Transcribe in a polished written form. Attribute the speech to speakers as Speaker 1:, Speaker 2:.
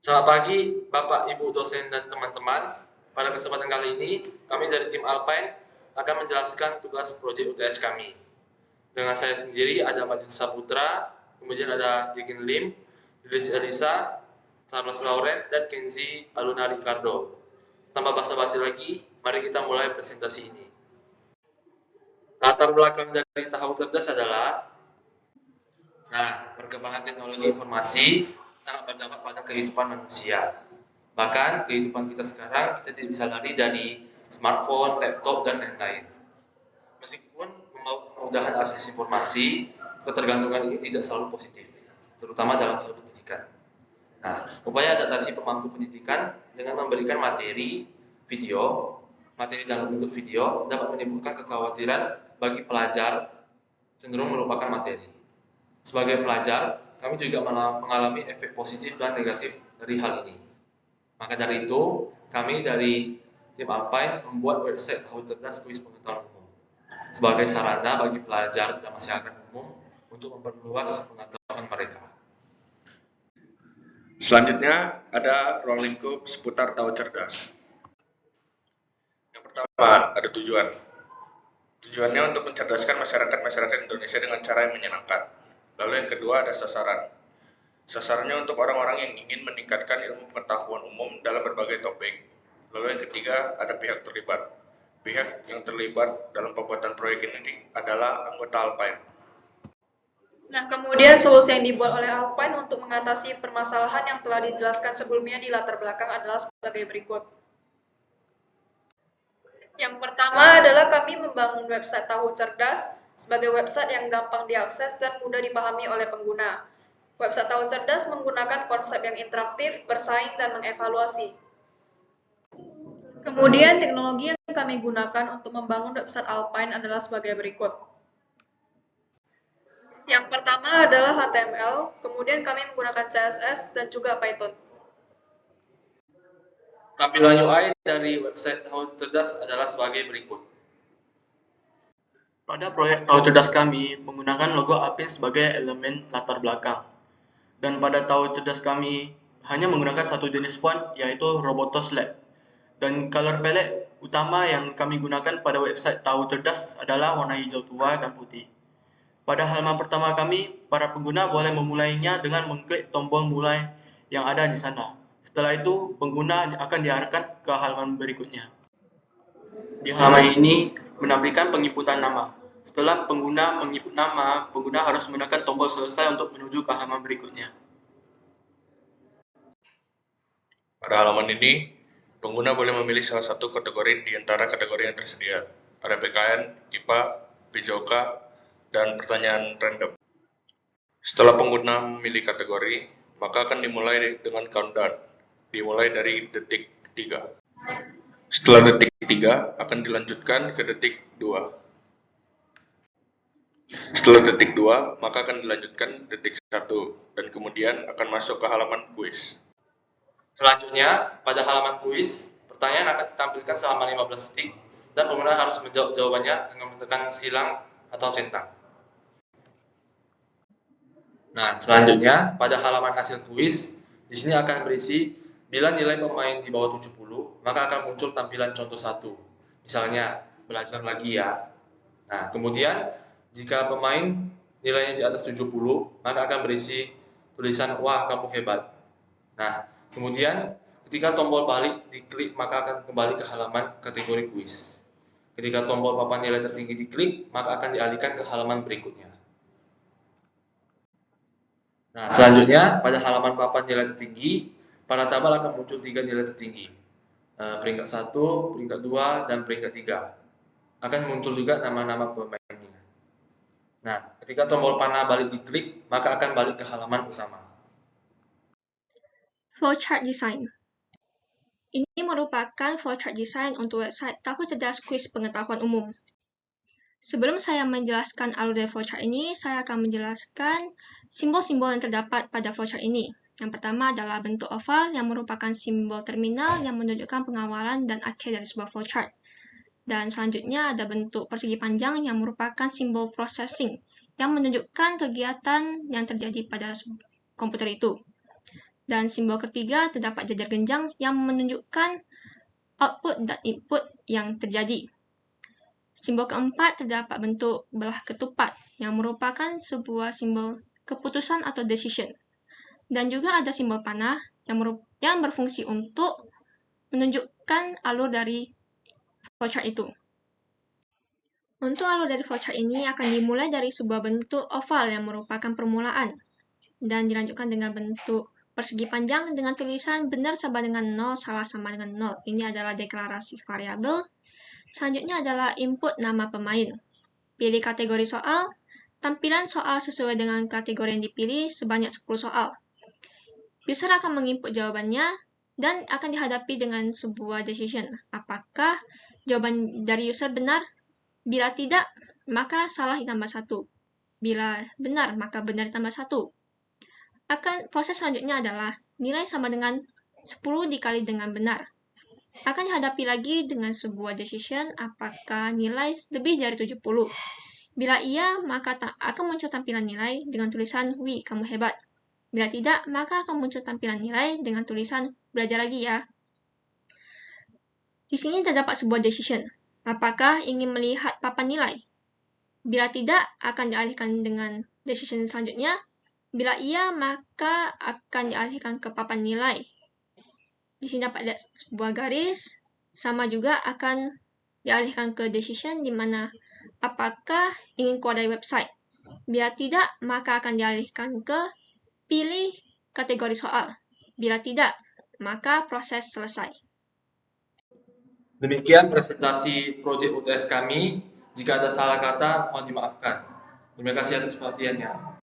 Speaker 1: Selamat pagi, Bapak, Ibu dosen, dan teman-teman. Pada kesempatan kali ini, kami dari tim Alpine akan menjelaskan tugas proyek UTS kami. Dengan saya sendiri ada Madin Saputra, kemudian ada Jikin Lim, Lilis Elisa, Charles Lauren, dan Kenzi Aluna Ricardo. Tanpa basa-basi lagi, mari kita mulai presentasi ini. Latar belakang dari tahu cerdas adalah perkembangan teknologi informasi sangat berdampak pada kehidupan manusia. Bahkan kehidupan kita sekarang kita tidak bisa lari dari smartphone, laptop, dan lain-lain. Meskipun kemudahan akses informasi, ketergantungan ini tidak selalu positif, terutama dalam hal pendidikan. Upaya adaptasi pemangku pendidikan dengan memberikan materi dalam bentuk video dapat menimbulkan kekhawatiran bagi pelajar cenderung melupakan materi. Sebagai pelajar, kami juga mengalami efek positif dan negatif dari hal ini. Maka dari itu, kami dari tim Alpine membuat website How Cerdas Kuis Pengetahuan Umum sebagai sarana bagi pelajar dan masyarakat umum untuk memperluas pengetahuan mereka.
Speaker 2: Selanjutnya ada ruang lingkup seputar tahu cerdas. Yang pertama, ada tujuan. Tujuannya untuk mencerdaskan masyarakat Indonesia dengan cara yang menyenangkan. Lalu yang kedua ada sasaran. Sasarannya untuk orang-orang yang ingin meningkatkan ilmu pengetahuan umum dalam berbagai topik. Lalu yang ketiga ada pihak terlibat. Pihak yang terlibat dalam pembuatan proyek ini adalah anggota Alpine.
Speaker 3: Nah, kemudian solusi yang dibuat oleh Alpine untuk mengatasi permasalahan yang telah dijelaskan sebelumnya di latar belakang adalah sebagai berikut. Yang pertama adalah kami membangun website Tahu Cerdas sebagai website yang gampang diakses dan mudah dipahami oleh pengguna. Website Tahu Cerdas menggunakan konsep yang interaktif, bersaing, dan mengevaluasi. Kemudian teknologi yang kami gunakan untuk membangun website Alpine adalah sebagai berikut. Yang pertama adalah HTML, kemudian kami menggunakan CSS dan juga Python.
Speaker 1: Tampilan UI dari website Tahu Cerdas adalah sebagai berikut. Pada proyek Tahu Cerdas kami menggunakan logo Alpine sebagai elemen latar belakang. Dan pada Tahu Cerdas kami hanya menggunakan satu jenis font, yaitu Robotos Lab. Dan color palette utama yang kami gunakan pada website Tahu Cerdas adalah warna hijau tua dan putih. Pada halaman pertama kami, para pengguna boleh memulainya dengan mengklik tombol mulai yang ada di sana. Setelah itu, pengguna akan diarahkan ke halaman berikutnya. Di halaman ini menampilkan penginputan nama. Setelah pengguna menginput nama, pengguna harus menekan tombol selesai untuk menuju ke halaman berikutnya.
Speaker 2: Pada halaman ini, pengguna boleh memilih salah satu kategori di antara kategori yang tersedia. Ada PKN, IPA, PJOK, dan pertanyaan random. Setelah pengguna memilih kategori, maka akan dimulai dengan countdown, dimulai dari detik ketiga. Setelah detik ketiga, akan dilanjutkan ke detik 2. Setelah detik 2, maka akan dilanjutkan detik 1, dan kemudian akan masuk ke halaman kuis.
Speaker 1: Selanjutnya, pada halaman kuis, pertanyaan akan ditampilkan selama 15 detik, dan pengguna harus menjawab jawabannya dengan menekan silang atau centang. Selanjutnya, pada halaman hasil kuis, di sini akan berisi bila nilai pemain di bawah 70, maka akan muncul tampilan contoh 1. Misalnya, belajar lagi ya. Kemudian, jika pemain nilainya di atas 70, maka akan berisi tulisan, wah kamu hebat. Kemudian, ketika tombol balik diklik, maka akan kembali ke halaman kategori kuis. Ketika tombol papan nilai tertinggi diklik, maka akan dialihkan ke halaman berikutnya. Selanjutnya, pada halaman papan nilai tertinggi, pada tabel akan muncul 3 nilai tertinggi. Peringkat 1, peringkat 2, dan peringkat 3. Akan muncul juga nama-nama pemainnya. Ketika tombol panah balik diklik, maka akan balik ke halaman utama.
Speaker 4: Flowchart Design. Ini merupakan flowchart design untuk website Tahu Cerdas Kuis Pengetahuan Umum. Sebelum saya menjelaskan alur dari flowchart ini, saya akan menjelaskan simbol-simbol yang terdapat pada flowchart ini. Yang pertama adalah bentuk oval yang merupakan simbol terminal yang menunjukkan pengawalan dan akhir dari sebuah flowchart. Dan selanjutnya ada bentuk persegi panjang yang merupakan simbol processing yang menunjukkan kegiatan yang terjadi pada komputer itu. Dan simbol ketiga terdapat jajar genjang yang menunjukkan output dan input yang terjadi. Simbol keempat terdapat bentuk belah ketupat yang merupakan sebuah simbol keputusan atau decision. Dan juga ada simbol panah yang berfungsi untuk menunjukkan alur dari flowchart itu. Untuk alur dari flowchart ini akan dimulai dari sebuah bentuk oval yang merupakan permulaan dan dilanjutkan dengan bentuk persegi panjang dengan tulisan benar sama dengan 0, salah sama dengan 0. Ini adalah deklarasi variabel. Selanjutnya adalah input nama pemain. Pilih kategori soal. Tampilan soal sesuai dengan kategori yang dipilih sebanyak 10 soal. User akan menginput jawabannya dan akan dihadapi dengan sebuah decision. Apakah jawaban dari user benar? Bila tidak, maka salah ditambah 1. Bila benar, maka benar ditambah 1. Proses selanjutnya adalah nilai sama dengan 10 dikali dengan benar. Akan dihadapi lagi dengan sebuah decision apakah nilai lebih dari 70. Bila iya, maka akan muncul tampilan nilai dengan tulisan, "Wih, kamu hebat." Bila tidak, maka akan muncul tampilan nilai dengan tulisan, "Belajar lagi ya." Di sini terdapat sebuah decision. Apakah ingin melihat papan nilai? Bila tidak, akan dialihkan dengan decision selanjutnya. Bila iya, maka akan dialihkan ke papan nilai. Di sini dapat lihat sebuah garis, sama juga akan dialihkan ke decision di mana apakah ingin keluar dari website. Bila tidak, maka akan dialihkan ke pilih kategori soal. Bila tidak, maka proses selesai.
Speaker 1: Demikian presentasi proyek UTS kami. Jika ada salah kata, mohon dimaafkan. Terima kasih atas perhatiannya.